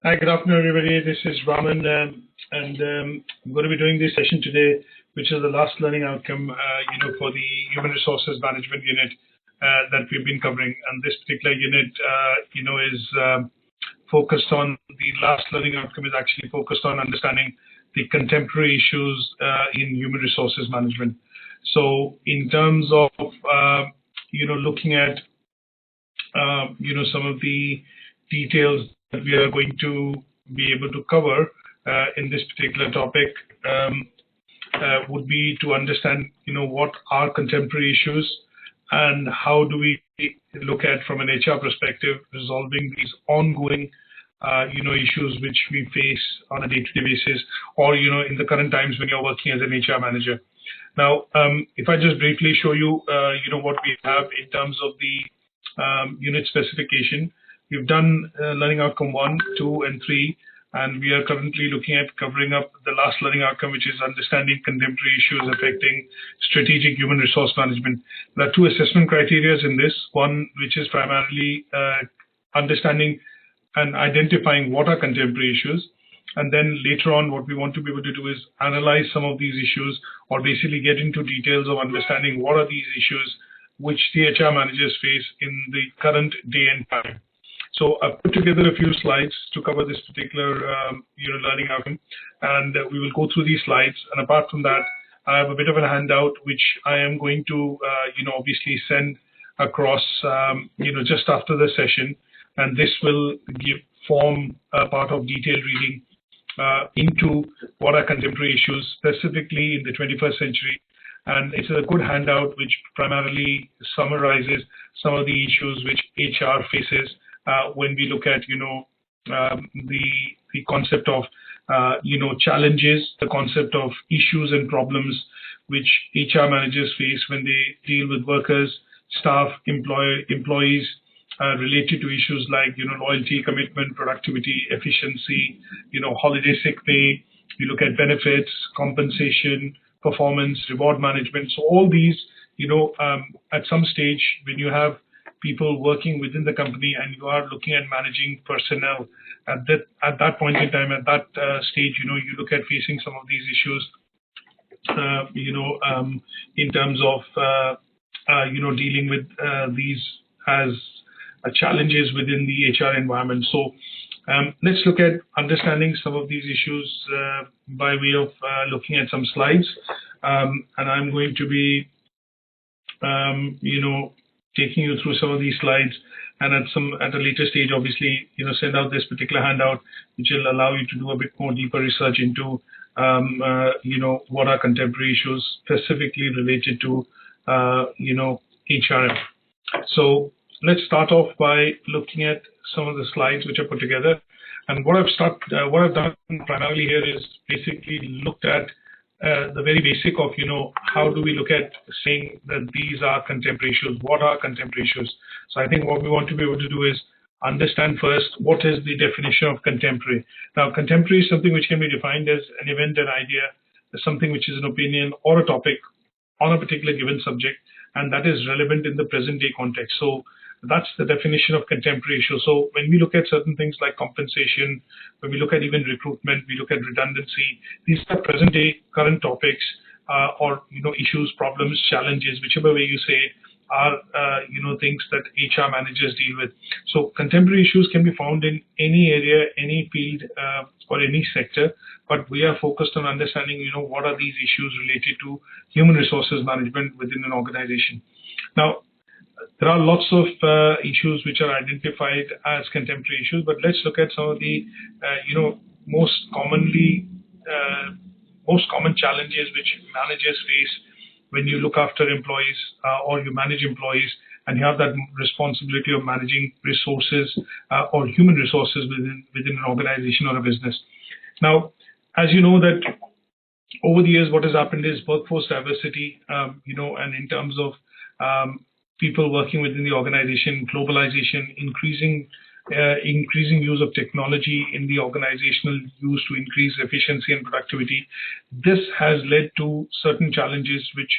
Hi, good afternoon, everybody. This is Raman, and I'm going to be doing this session today, which is the last learning outcome, for the Human Resources Management unit that we've been covering. And this particular unit, is focused on the last learning outcome is actually focused on understanding the contemporary issues in human resources management. So, in terms of looking at some of the details that we are going to be able to cover in this particular topic would be to understand, what are contemporary issues and how do we look at, from an HR perspective, resolving these ongoing, issues which we face on a day-to-day basis, or, in the current times when you're working as an HR manager. Now, if I just briefly show you, what we have in terms of the unit specification. We've done learning outcome 1, 2, and 3, and we are currently looking at covering up the last learning outcome, which is understanding contemporary issues affecting strategic human resource management. There are 2 assessment criteria in this. One, which is primarily understanding and identifying what are contemporary issues. And then later on, what we want to be able to do is analyze some of these issues, or basically get into details of understanding what are these issues which the HR managers face in the current day and time. So I've put together a few slides to cover this particular learning outcome, and we will go through these slides. And apart from that, I have a bit of a handout which I am going to obviously send across just after the session, and this will form a part of detailed reading into what are contemporary issues, specifically in the 21st century. And it's a good handout which primarily summarizes some of the issues which HR faces when we look at, the concept of, challenges, the concept of issues and problems which HR managers face when they deal with workers, staff, employees, related to issues like, loyalty, commitment, productivity, efficiency, holiday sick pay. You look at benefits, compensation, performance, reward management. So all these, at some stage when you have people working within the company and you are looking at managing personnel, at that point in time, at that stage, you look at facing some of these issues, in terms of, dealing with these as challenges within the HR environment. So let's look at understanding some of these issues by way of looking at some slides. And I'm going to be, taking you through some of these slides, and at a later stage, obviously, send out this particular handout, which will allow you to do a bit more deeper research into, what are contemporary issues specifically related to, HRM. So let's start off by looking at some of the slides which are put together. And what I've done primarily here is basically looked at the very basic of, how do we look at saying that these are contemporary issues? What are contemporary issues? So I think what we want to be able to do is understand first what is the definition of contemporary. Now, contemporary is something which can be defined as an event, an idea, something which is an opinion or a topic on a particular given subject, and that is relevant in the present day context. So that's the definition of contemporary issue. So when we look at certain things like compensation, when we look at even recruitment, we look at redundancy, these are present day current topics, or issues, problems, challenges, whichever way you say it, are things that HR managers deal with. So contemporary issues can be found in any area, any field, or any sector, but we are focused on understanding what are these issues related to human resources management within an organization. Now, there are lots of issues which are identified as contemporary issues, but let's look at some of the most common challenges which managers face when you look after employees, or you manage employees, and you have that responsibility of managing resources, or human resources within an organization or a business. Now, as you know that over the years, what has happened is workforce diversity, and in terms of people working within the organization, globalization, increasing use of technology in the organizational use to increase efficiency and productivity. This has led to certain challenges which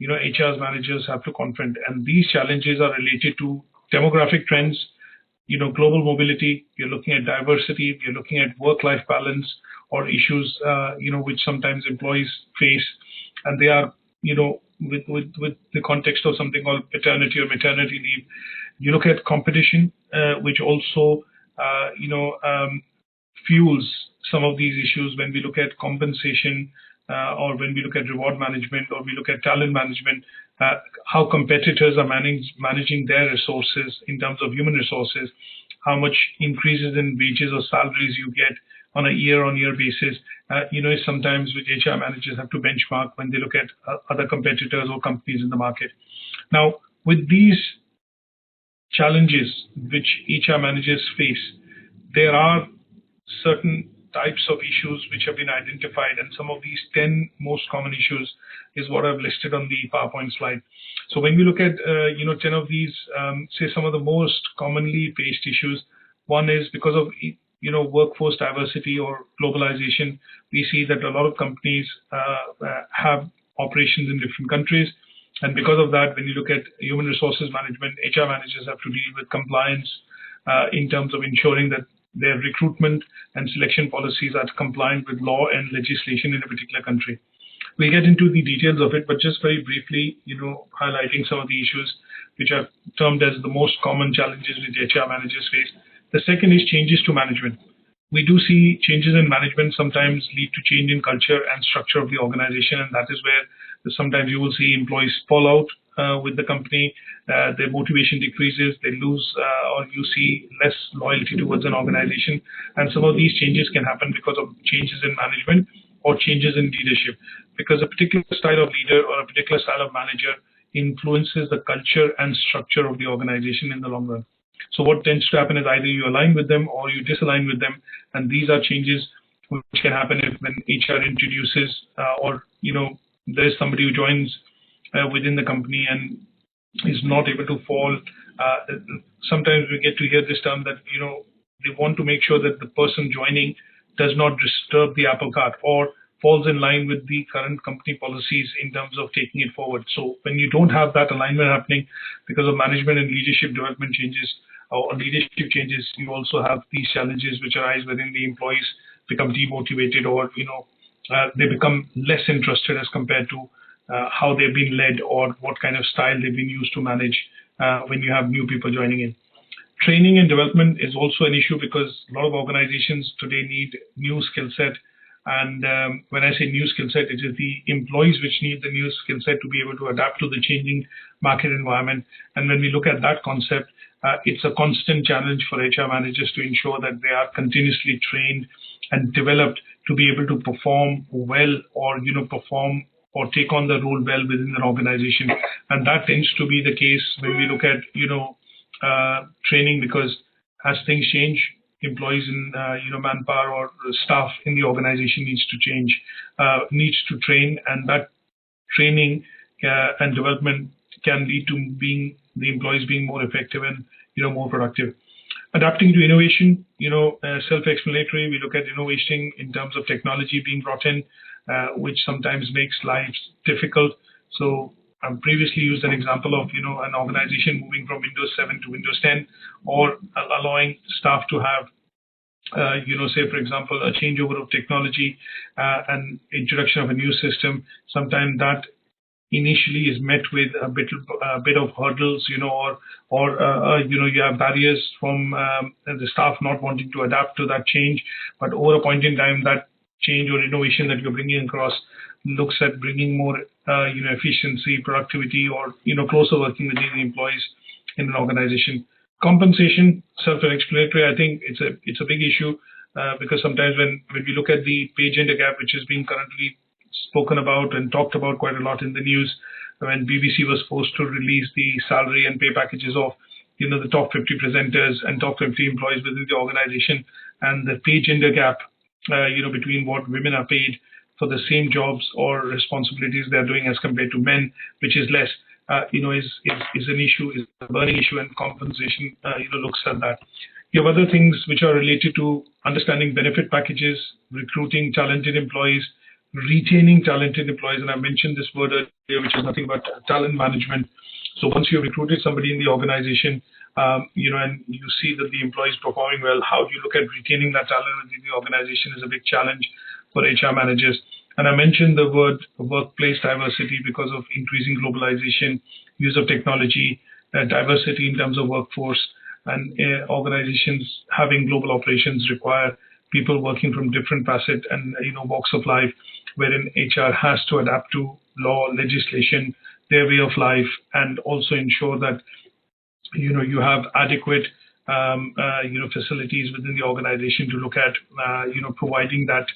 HR managers have to confront, and these challenges are related to demographic trends, global mobility, you're looking at diversity, you're looking at work-life balance or issues, which sometimes employees face, and they are, with the context of something called paternity or maternity leave. You look at competition, which also, fuels some of these issues when we look at compensation, or when we look at reward management, or we look at talent management, how competitors are managing their resources in terms of human resources, how much increases in wages or salaries you get on a year-on-year basis, sometimes which HR managers have to benchmark when they look at other competitors or companies in the market. Now, with these challenges which HR managers face, there are certain types of issues which have been identified, and some of these 10 most common issues is what I've listed on the PowerPoint slide. So when we look at 10 of these, say some of the most commonly faced issues, one is because of workforce diversity or globalization. We see that a lot of companies have operations in different countries, and because of that, when you look at human resources management, HR managers have to deal with compliance in terms of ensuring that their recruitment and selection policies are compliant with law and legislation in a particular country. We'll get into the details of it, but just very briefly, highlighting some of the issues which are termed as the most common challenges which HR managers face. The second is changes to management. We do see changes in management sometimes lead to change in culture and structure of the organization, and that is where sometimes you will see employees fall out with the company, their motivation decreases, they lose, or you see less loyalty towards an organization. And some of these changes can happen because of changes in management or changes in leadership, because a particular style of leader or a particular style of manager influences the culture and structure of the organization in the long run. So what tends to happen is either you align with them or you disalign with them, and these are changes which can happen when HR introduces or there is somebody who joins within the company and is not able to fall. Sometimes we get to hear this term that they want to make sure that the person joining does not disturb the apple cart or falls in line with the current company policies in terms of taking it forward. So when you don't have that alignment happening because of management and leadership development changes or leadership changes, you also have these challenges which arise within the employees become demotivated, or they become less interested as compared to how they've been led or what kind of style they've been used to manage when you have new people joining in. Training and development is also an issue because a lot of organizations today need new skill set. And when I say new skill set, it is the employees which need the new skill set to be able to adapt to the changing market environment. And when we look at that concept, it's a constant challenge for HR managers to ensure that they are continuously trained and developed to be able to perform well or perform or take on the role well within an organization. And that tends to be the case when we look at training, because as things change, employees in manpower or staff in the organization needs to change, needs to train, and that training and development can lead to the employees being more effective and more productive. Adapting to innovation, self-explanatory. We look at innovation in terms of technology being brought in, which sometimes makes lives difficult. So I've previously used an example of an organization moving from Windows 7 to Windows 10, or allowing staff to have say for example a changeover of technology and introduction of a new system. Sometimes that initially is met with a bit of hurdles, or you have barriers from the staff not wanting to adapt to that change. But over a point in time, that change or innovation that you're bringing across looks at bringing more efficiency, productivity, or closer working with the employees in an organization. Compensation, self-explanatory. I think it's a big issue because sometimes when we look at the pay gender gap, which is being currently spoken about and talked about quite a lot in the news, when BBC was supposed to release the salary and pay packages of the top 50 presenters and top 50 employees within the organization, and the pay gender gap between what women are paid for the same jobs or responsibilities they're doing as compared to men, which is less, is an issue, is a burning issue, and compensation looks at that. You have other things which are related to understanding benefit packages, recruiting talented employees, retaining talented employees, and I mentioned this word earlier, which is nothing but talent management. So once you've recruited somebody in the organization, and you see that the employee is performing well, how do you look at retaining that talent within the organization is a big challenge for HR managers. And I mentioned the word workplace diversity because of increasing globalization, use of technology, diversity in terms of workforce, and organizations having global operations require people working from different facets and walks of life, wherein HR has to adapt to law, legislation, their way of life, and also ensure that you have adequate facilities within the organization to look at providing that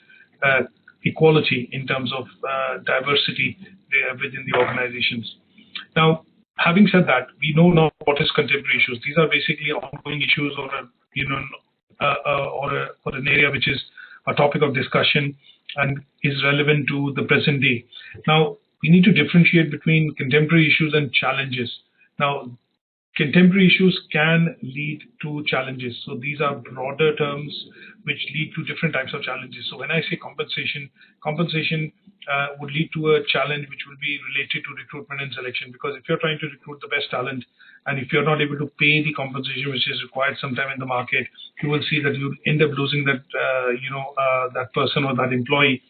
equality in terms of diversity within the organizations. Now, having said that, we know now what is contemporary issues. These are basically ongoing issues or an area which is a topic of discussion and is relevant to the present day. Now, we need to differentiate between contemporary issues and challenges. Now, contemporary issues can lead to challenges. So these are broader terms which lead to different types of challenges. So when I say compensation would lead to a challenge which will be related to recruitment and selection, because if you're trying to recruit the best talent and if you're not able to pay the compensation which is required sometime in the market, you will see that you'll end up losing that that person or that employee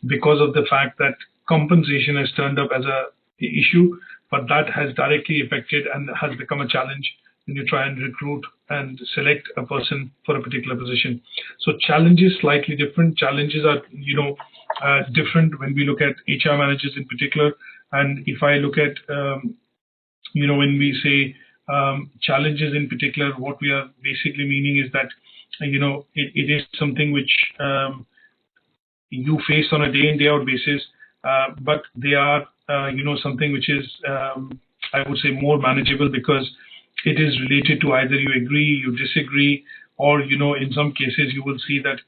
because of the fact that compensation has turned up as a issue, but that has directly affected and has become a challenge when you try and recruit and select a person for a particular position. So challenges slightly different. Challenges are different when we look at HR managers in particular. And if I look at when we say challenges in particular, what we are basically meaning is that it is something which you face on a day in day out basis, but they are something which is I would say more manageable because it is related to either you agree, you disagree, or in some cases you will see that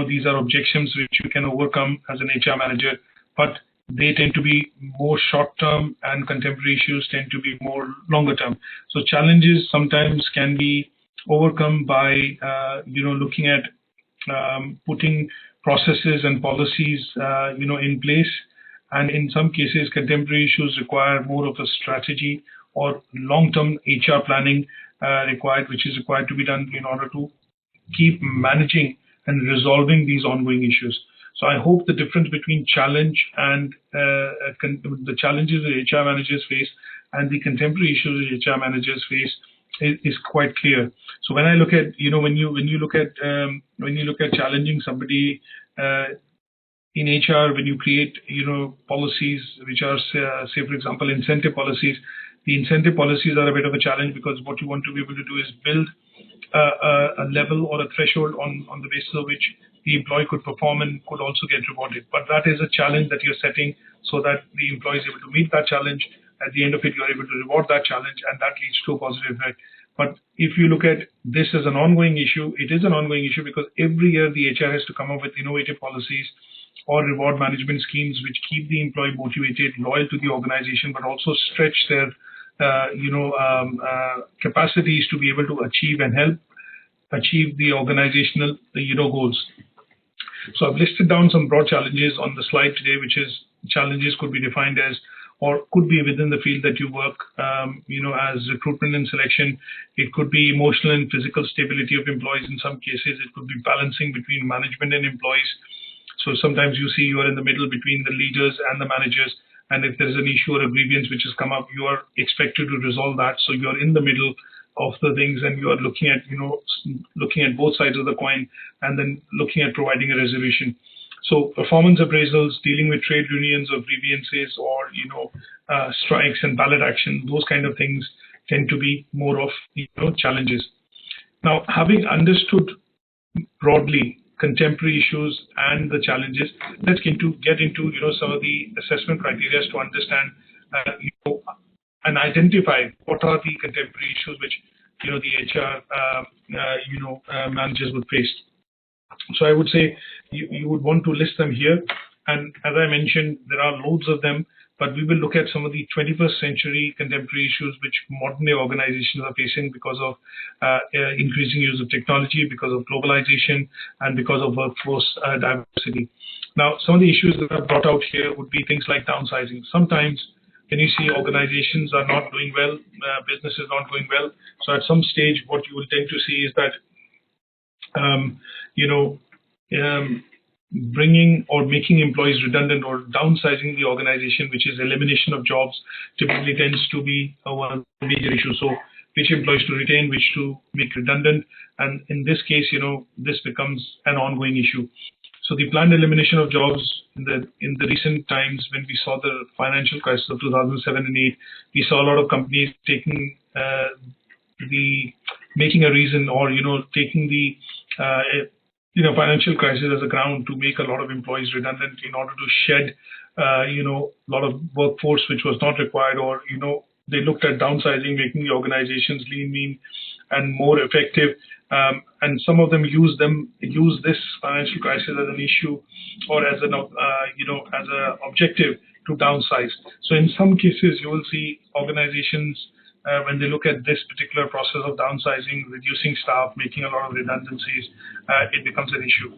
these are objections which you can overcome as an HR manager, but they tend to be more short term and contemporary issues tend to be more longer term. So challenges sometimes can be overcome by looking at putting processes and policies in place. And in some cases, contemporary issues require more of a strategy or long-term HR planning required, which is required to be done in order to keep managing and resolving these ongoing issues. So I hope the difference between challenge and the challenges that HR managers face and the contemporary issues that HR managers face is quite clear. So when I look at when you look at challenging somebody in HR, when you create policies which are say for example incentive policies, the incentive policies are a bit of a challenge because what you want to be able to do is build a level or a threshold on the basis of which the employee could perform and could also get rewarded. But that is a challenge that you're setting so that the employee is able to meet that challenge. At the end of it, you're able to reward that challenge, and that leads to a positive effect. But if you look at this as an ongoing issue, it is an ongoing issue because every year the HR has to come up with innovative policies or reward management schemes which keep the employee motivated, loyal to the organization, but also stretch their capacities to be able to achieve and help achieve the organizational goals. So I've listed down some broad challenges on the slide today, which is challenges could be defined as or could be within the field that you work, as recruitment and selection. It could be emotional and physical stability of employees. In some cases, it could be balancing between management and employees. So sometimes you see you are in the middle between the leaders and the managers. And if there's an issue or a grievance which has come up, you are expected to resolve that. So you're in the middle of the things and you are looking at both sides of the coin and then looking at providing a resolution. So performance appraisals, dealing with trade unions or grievances or strikes and ballot action, those kind of things tend to be more of challenges. Now, having understood broadly contemporary issues and the challenges, let's get into some of the assessment criteria to understand and identify what are the contemporary issues which the HR managers would face. So I would say you would want to list them here, and as I mentioned, there are loads of them, but we will look at some of the 21st century contemporary issues which modern day organizations are facing because of increasing use of technology, because of globalization, and because of workforce diversity. Now, some of the issues that are brought out here would be things like downsizing. Sometimes when you see organizations are not doing well, business is not going well. So at some stage, what you will tend to see is that, you know, bringing or making employees redundant or downsizing the organization, which is elimination of jobs, typically tends to be one of the major issues. So which employees to retain, which to make redundant. And in this case, you know, this becomes an ongoing issue. So the planned elimination of jobs in the recent times, when we saw the financial crisis of 2007 and 8, we saw a lot of companies taking making a reason, or, you know, taking the you know, financial crisis as a ground to make a lot of employees redundant in order to shed you know, a lot of workforce which was not required, or, you know, they looked at downsizing, making the organizations lean, mean, and more effective. And some of them use this financial crisis as an issue, or as an you know, as an objective to downsize. So in some cases, you will see organizations when they look at this particular process of downsizing, reducing staff, making a lot of redundancies, it becomes an issue.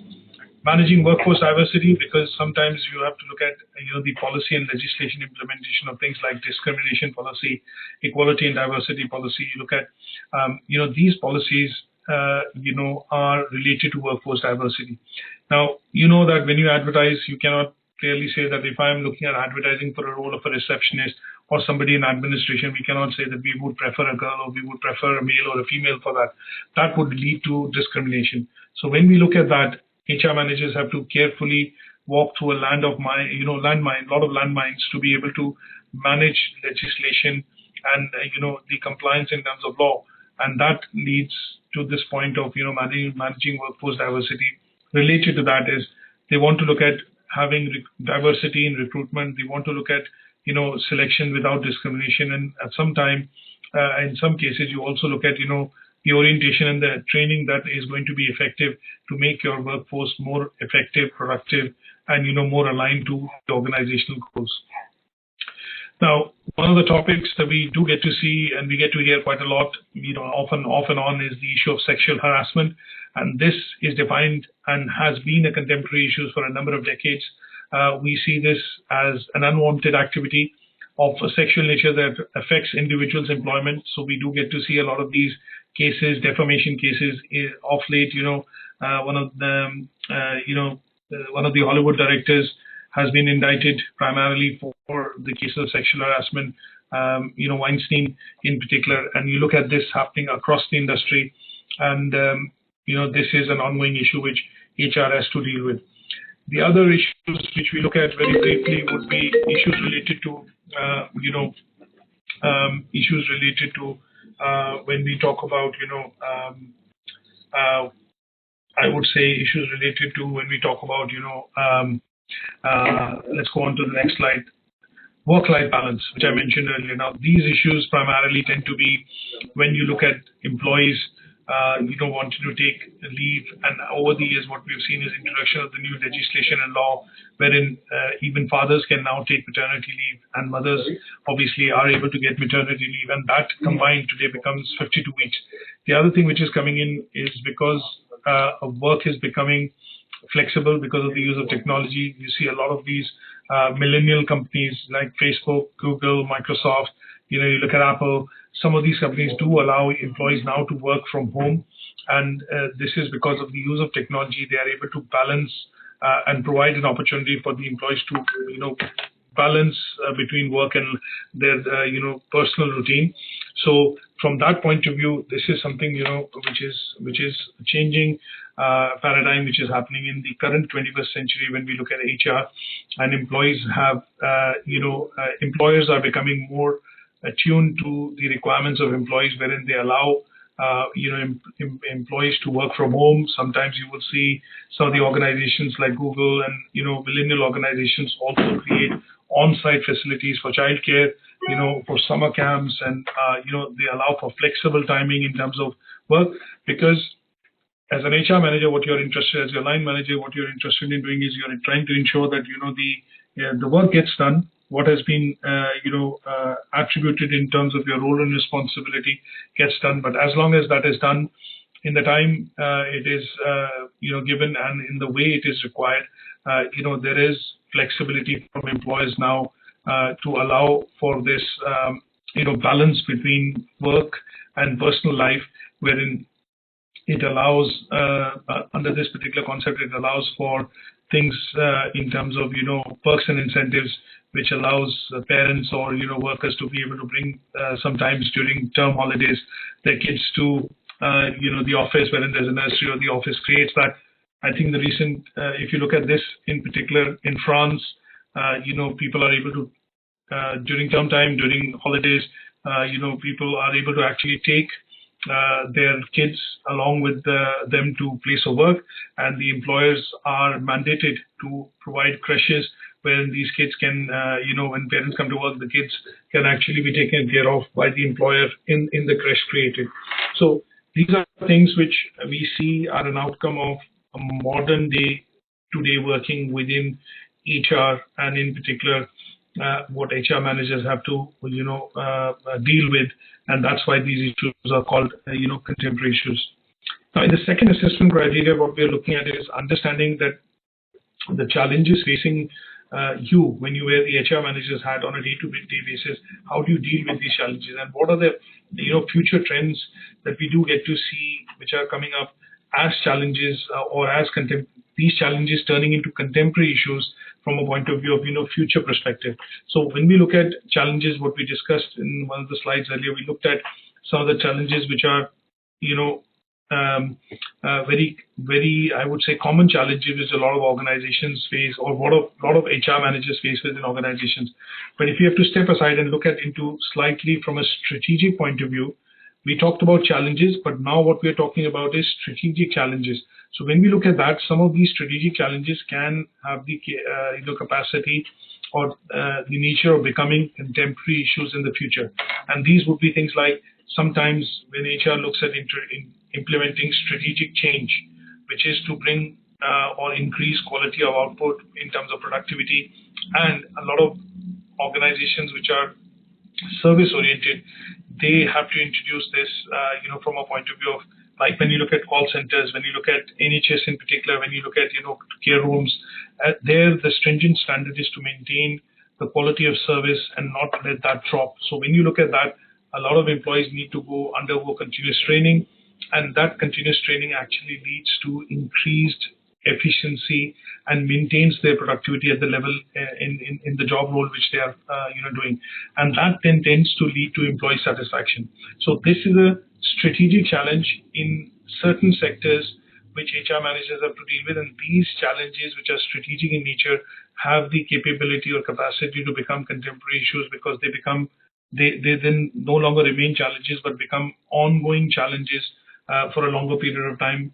Managing workforce diversity, because sometimes you have to look at, you know, the policy and legislation implementation of things like discrimination policy, equality and diversity policy. You look at, you know, these policies, you know, are related to workforce diversity. Now, you know that when you advertise, you cannot clearly say that if I'm looking at advertising for a role of a receptionist or somebody in administration, we cannot say that we would prefer a girl or we would prefer a male or a female for that. That would lead to discrimination. So when we look at that, HR managers have to carefully walk through a lot of landmines to be able to manage legislation and, you know, the compliance in terms of law. And that leads to this point of, you know, managing workforce diversity. Related to that is they want to look at having diversity in recruitment. They want to look at, you know, selection without discrimination. And at some time, in some cases, you also look at, you know, the orientation and the training that is going to be effective to make your workforce more effective, productive, and, you know, more aligned to the organizational goals. Now, one of the topics that we do get to see and we get to hear quite a lot, you know, off and on, is the issue of sexual harassment. And this is defined and has been a contemporary issue for a number of decades. We see this as an unwanted activity of a sexual nature that affects individuals' employment. So we do get to see a lot of these cases, defamation cases, of late. You know, one of the Hollywood directors has been indicted primarily for the case of sexual harassment, you know, Weinstein in particular. And you look at this happening across the industry, and you know, this is an ongoing issue which HR has to deal with. The other issues which we look at very briefly would be issues related to, you know, issues related to when we talk about, you know, I would say issues related to when we talk about, you know, let's go on to the next slide. Work-life balance, which I mentioned earlier. Now, these issues primarily tend to be when you look at employees, you know, wanting to take leave, and over the years, what we've seen is introduction of the new legislation and law, wherein even fathers can now take maternity leave, and mothers obviously are able to get maternity leave, and that combined today becomes 52 weeks. The other thing which is coming in is because work is becoming flexible because of the use of technology. You see a lot of these millennial companies like Facebook, Google, Microsoft, you know, you look at Apple, some of these companies do allow employees now to work from home. And this is because of the use of technology. They are able to balance and provide an opportunity for the employees to, you know, balance between work and their, you know, personal routine. So from that point of view, this is something, you know, which is changing paradigm which is happening in the current 21st century when we look at HR, and employees have, you know, employers are becoming more attuned to the requirements of employees, wherein they allow, you know, employees to work from home. Sometimes you will see some of the organizations like Google and, you know, millennial organizations also create on-site facilities for childcare, you know, for summer camps, and, you know, they allow for flexible timing in terms of work, because as an HR manager, what you're interested, as your line manager, what you're interested in doing is you're trying to ensure that, you know, the work gets done, what has been, you know, attributed in terms of your role and responsibility gets done. But as long as that is done in the time it is, you know, given and in the way it is required, you know, there is flexibility from employers now to allow for this, balance between work and personal life, wherein it allows, under this particular concept, it allows for things in terms of, perks and incentives, which allows parents or, workers to be able to bring sometimes during term holidays their kids to, the office, wherein there's a nursery or the office creates that. I think the recent, if you look at this in particular in France, people are able to, during term time, during holidays, people are able to actually take their kids along with them to place of work, and the employers are mandated to provide creches wherein these kids can, when parents come to work, the kids can actually be taken care of by the employer in the creche created. So these are things which we see are an outcome of a modern day today working within HR, and in particular what HR managers have to deal with, and that's why these issues are called contemporary issues. Now, in the second assessment criteria, what we are looking at is understanding that the challenges facing you when you wear the HR manager's hat on a day-to-day basis. How do you deal with these challenges, and what are the future trends that we do get to see which are coming up as challenges or as these challenges turning into contemporary issues from a point of view of future perspective. So when we look at challenges, what we discussed in one of the slides earlier, we looked at some of the challenges which are very, very, I would say, common challenges which a lot of organizations face, or what a lot of HR managers face within organizations. But if you have to step aside and look at into slightly from a strategic point of view, we talked about challenges, but now what we're talking about is strategic challenges. So when we look at that, some of these strategic challenges can have the capacity or the nature of becoming contemporary issues in the future. And these would be things like sometimes when HR looks at implementing strategic change, which is to bring or increase quality of output in terms of productivity, and a lot of organizations which are service oriented, they have to introduce this, from a point of view of, like when you look at call centers, when you look at NHS in particular, when you look at, care homes, there the stringent standard is to maintain the quality of service and not let that drop. So when you look at that, a lot of employees need to undergo continuous training, and that continuous training actually leads to increased efficiency and maintains their productivity at the level in the job role which they are doing, and that then tends to lead to employee satisfaction. So this is a strategic challenge in certain sectors which HR managers have to deal with, and these challenges which are strategic in nature have the capability or capacity to become contemporary issues, because they then no longer remain challenges but become ongoing challenges for a longer period of time,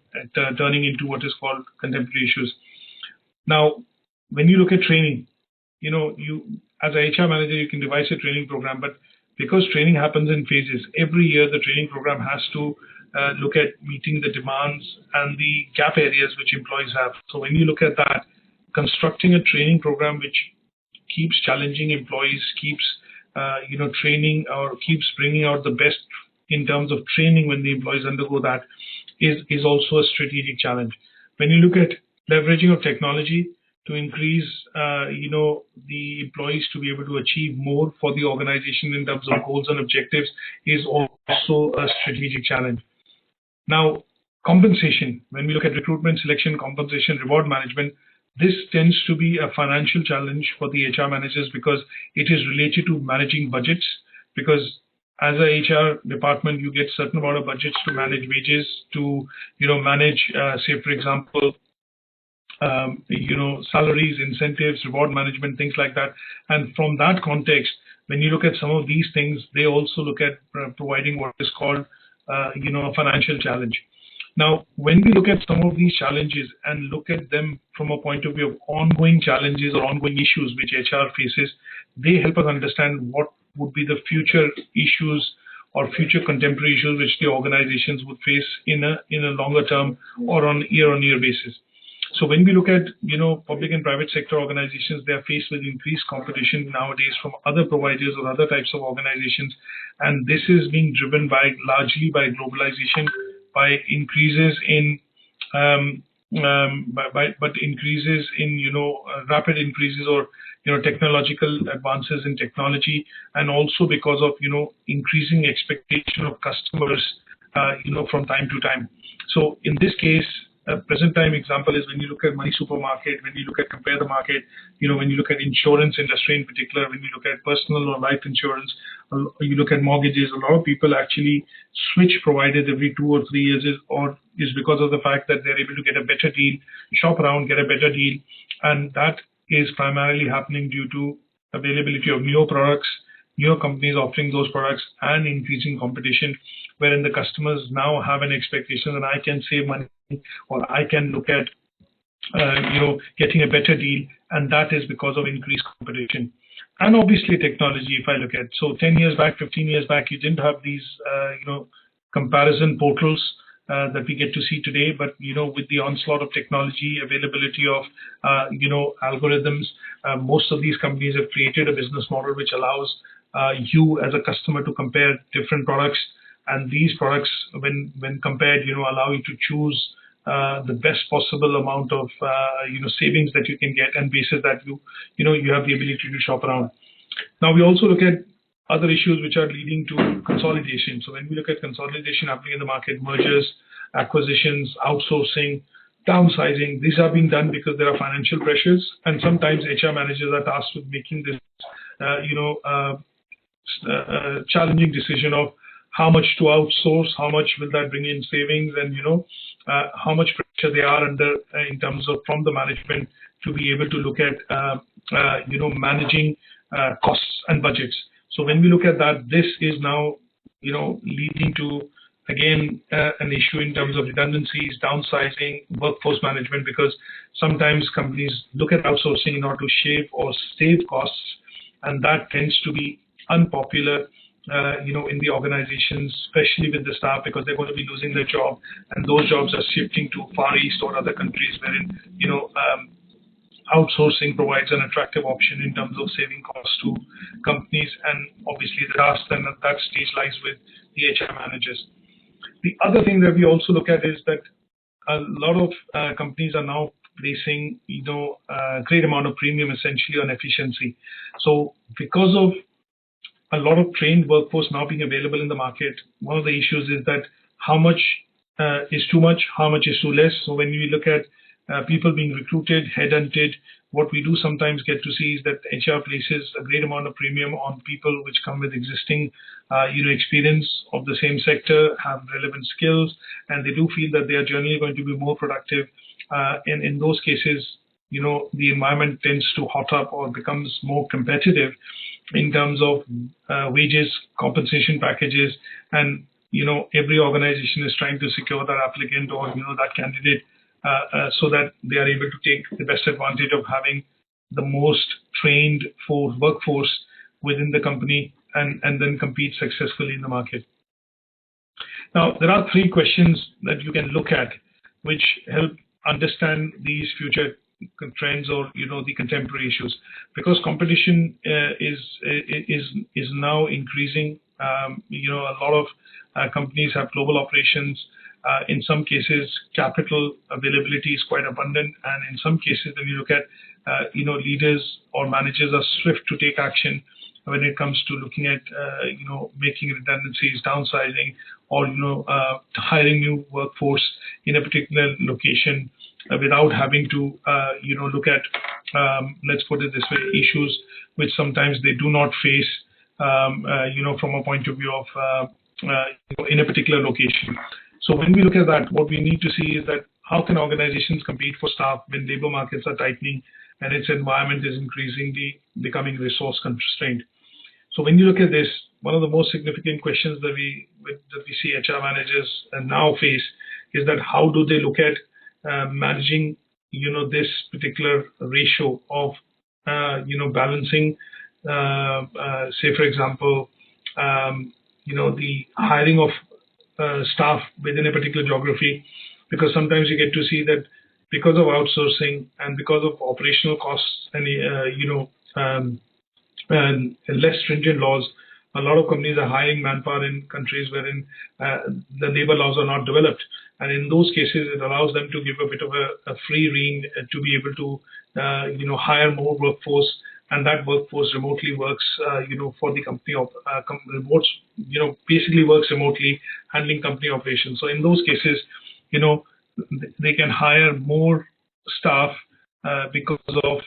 turning into what is called contemporary issues. Now, when you look at training, you as a HR manager, you can devise a training program, but because training happens in phases, every year the training program has to look at meeting the demands and the gap areas which employees have. So when you look at that, constructing a training program which keeps challenging employees, keeps training, or keeps bringing out the best in terms of training when the employees undergo that is also a strategic challenge. When you look at leveraging of technology to increase, the employees to be able to achieve more for the organization in terms of goals and objectives is also a strategic challenge. Now, compensation, when we look at recruitment, selection, compensation, reward management, this tends to be a financial challenge for the HR managers because it is related to managing budgets, because as a HR department, you get certain amount of budgets to manage wages, to manage, say for example, salaries, incentives, reward management, things like that. And from that context, when you look at some of these things, they also look at providing what is called, a financial challenge. Now, when we look at some of these challenges and look at them from a point of view of ongoing challenges or ongoing issues which HR faces, they help us understand what would be the future issues or future contemporary issues which the organizations would face in a longer term or on year-on-year basis. So when we look at, public and private sector organizations, they are faced with increased competition nowadays from other providers or other types of organizations. And this is being driven largely by globalization, by increases in but increases in, rapid increases or, technological advances in technology, and also because of, increasing expectation of customers, from time to time. So in this case, a present time example is when you look at money supermarket, when you look at compare the market, when you look at insurance industry in particular, when you look at personal or life insurance, you look at mortgages, a lot of people actually switch providers every 2 or 3 years, is because of the fact that they're able to get a better deal, shop around, get a better deal. And that is primarily happening due to availability of newer products, newer companies offering those products, and increasing competition, wherein the customers now have an expectation that I can save money, or I can look at, getting a better deal, and that is because of increased competition. And obviously technology, if I look at, so 10 years back, 15 years back, you didn't have these, comparison portals that we get to see today, but, with the onslaught of technology, availability of, algorithms, most of these companies have created a business model which allows you as a customer to compare different products, and these products, when compared, allow you to choose the best possible amount of savings that you can get, and basis that you have the ability to shop around. Now we also look at other issues which are leading to consolidation. So when we look at consolidation happening in the market, mergers, acquisitions, outsourcing, downsizing, these are being done because there are financial pressures, and sometimes HR managers are tasked with making this challenging decision of how much to outsource, how much will that bring in savings, and how much pressure they are under in terms of from the management to be able to look at managing costs and budgets. So when we look at that, this is now leading to again an issue in terms of redundancies, downsizing, workforce management, because sometimes companies look at outsourcing in order to shave or save costs, and that tends to be unpopular in the organizations, especially with the staff, because they're going to be losing their job, and those jobs are shifting to Far East or other countries wherein outsourcing provides an attractive option in terms of saving costs to companies, and obviously the task then at that stage lies with the HR managers. The other thing that we also look at is that a lot of companies are now placing a great amount of premium essentially on efficiency. So because of a lot of trained workforce now being available in the market, one of the issues is that how much is too much, how much is too less. So when we look at people being recruited, headhunted, what we do sometimes get to see is that HR places a great amount of premium on people which come with existing experience of the same sector, have relevant skills, and they do feel that they are generally going to be more productive. And in those cases, the environment tends to hot up or becomes more competitive in terms of wages, compensation packages, and every organization is trying to secure that applicant or that candidate so that they are able to take the best advantage of having the most trained workforce within the company and then compete successfully in the market. Now, there are 3 questions that you can look at which help understand these future trends or the contemporary issues, because competition is now increasing. A lot of companies have global operations. In some cases, capital availability is quite abundant, and in some cases, when you look at leaders or managers are swift to take action when it comes to looking at making redundancies, downsizing, or hiring new workforce in a particular location without having to look at let's put it this way, issues which sometimes they do not face from a point of view of in a particular location. So when we look at that, what we need to see is that how can organizations compete for staff when labor markets are tightening and its environment is increasingly becoming resource constrained. So when you look at this, one of the most significant questions that we see HR managers now face is that how do they look at managing this particular ratio of balancing say for example the hiring of staff within a particular geography, because sometimes you get to see that because of outsourcing and because of operational costs and and less stringent laws, a lot of companies are hiring manpower in countries wherein the labor laws are not developed. And in those cases, it allows them to give a bit of a free rein to be able to, hire more workforce, and that workforce remotely works, for the company of remotes, basically works remotely, handling company operations. So in those cases, they can hire more staff because of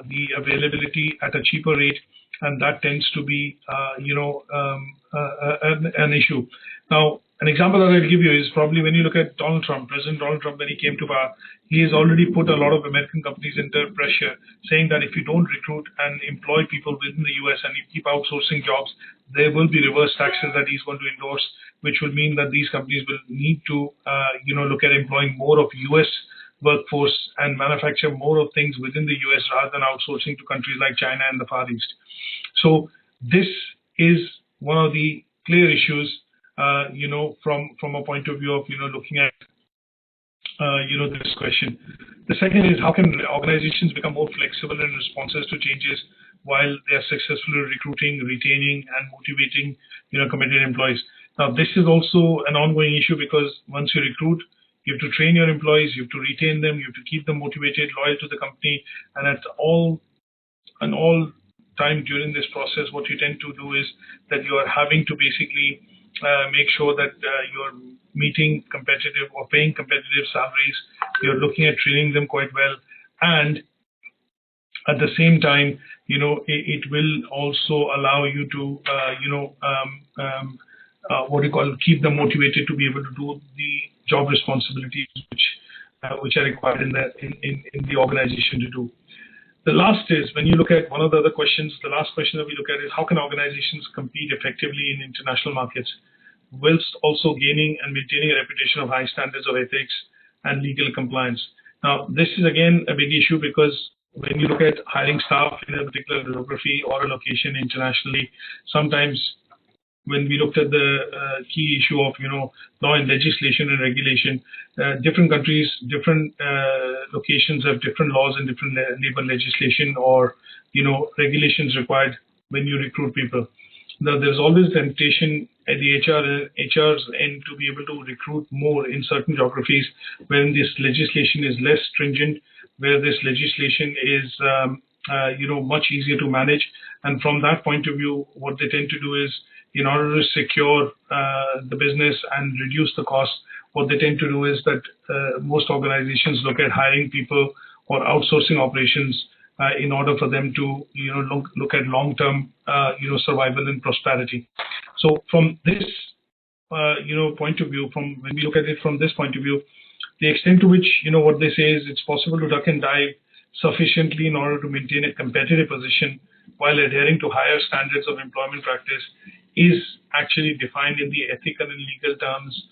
the availability at a cheaper rate, and that tends to be, an issue. Now, an example that I'll give you is probably when you look at Donald Trump, President Donald Trump, when he came to power, he has already put a lot of American companies under pressure, saying that if you don't recruit and employ people within the US and you keep outsourcing jobs, there will be reverse taxes that he's going to endorse, which will mean that these companies will need to, look at employing more of US workforce and manufacture more of things within the US rather than outsourcing to countries like China and the Far East. So this is one of the clear issues, from a point of view of, looking at, this question. The second is, how can organizations become more flexible in responses to changes while they are successfully recruiting, retaining, and motivating, committed employees? Now, this is also an ongoing issue because once you recruit, you have to train your employees, you have to retain them, you have to keep them motivated, loyal to the company, and at all time during this process, what you tend to do is that you are having to basically make sure that you're meeting competitive or paying competitive salaries, you're looking at training them quite well, and at the same time, it will also allow you to, keep them motivated to be able to do the job responsibilities which are required in the organization to do. The last is, when you look at one of the other questions, the last question that we look at is, how can organizations compete effectively in international markets whilst also gaining and maintaining a reputation of high standards of ethics and legal compliance? Now, this is again a big issue because when you look at hiring staff in a particular geography or a location internationally, sometimes when we looked at the key issue of law and legislation and regulation, different countries, different locations have different laws and different labor legislation or regulations required when you recruit people. Now, there's always temptation at the HR's end to be able to recruit more in certain geographies when this legislation is less stringent, where this legislation is much easier to manage. And from that point of view, what they tend to do is, in order to secure the business and reduce the cost, what they tend to do is that most organizations look at hiring people or outsourcing operations in order for them to look at long-term survival and prosperity. So from this point of view, from when we look at it from this point of view, the extent to which what they say is it's possible to duck and dive sufficiently in order to maintain a competitive position while adhering to higher standards of employment practice is actually defined in the ethical and legal terms,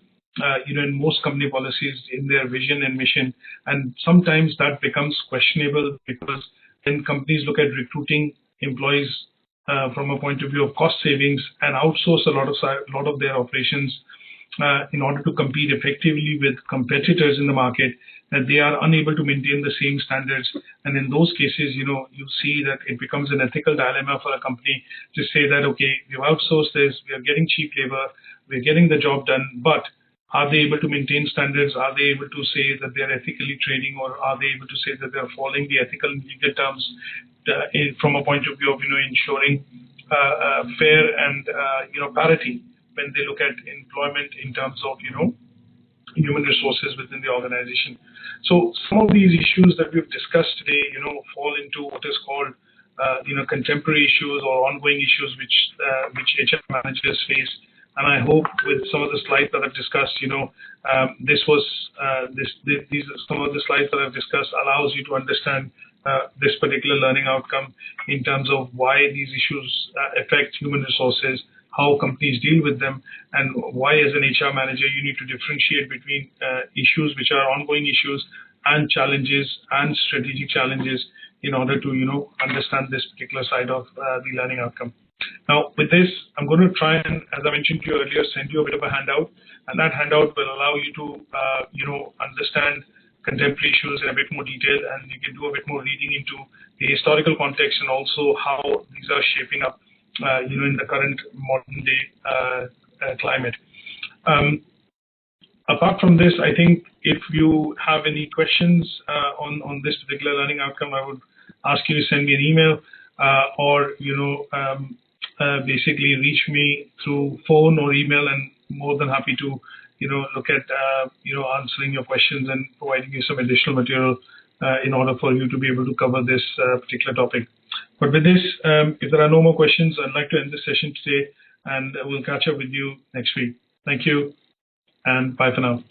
in most company policies, in their vision and mission. And sometimes that becomes questionable because when companies look at recruiting employees from a point of view of cost savings and outsource a lot of their operations in order to compete effectively with competitors in the market, that they are unable to maintain the same standards. And in those cases, you see that it becomes an ethical dilemma for a company to say that, okay, we've outsourced this, we are getting cheap labor, we're getting the job done, but are they able to maintain standards? Are they able to say that they're ethically trading, or are they able to say that they're following the ethical and legal terms from a point of view of, ensuring fair and, parity when they look at employment in terms of, human resources within the organization. So some of these issues that we've discussed today, fall into what is called, contemporary issues or ongoing issues which HR managers face. And I hope with some of the slides that I've discussed, these are some of the slides that I've discussed allows you to understand this particular learning outcome in terms of why these issues affect human resources, how companies deal with them, and why as an HR manager you need to differentiate between issues which are ongoing issues and challenges and strategic challenges in order to understand this particular side of the learning outcome. Now with this, I'm going to try and, as I mentioned to you earlier, send you a bit of a handout, and that handout will allow you to understand contemporary issues in a bit more detail, and you can do a bit more reading into the historical context and also how these are shaping up in the current modern day climate. Apart from this, I think if you have any questions on this particular learning outcome, I would ask you to send me an email or basically reach me through phone or email, and more than happy to look at answering your questions and providing you some additional material in order for you to be able to cover this particular topic. But with this, if there are no more questions, I'd like to end the session today, and we'll catch up with you next week. Thank you, and bye for now.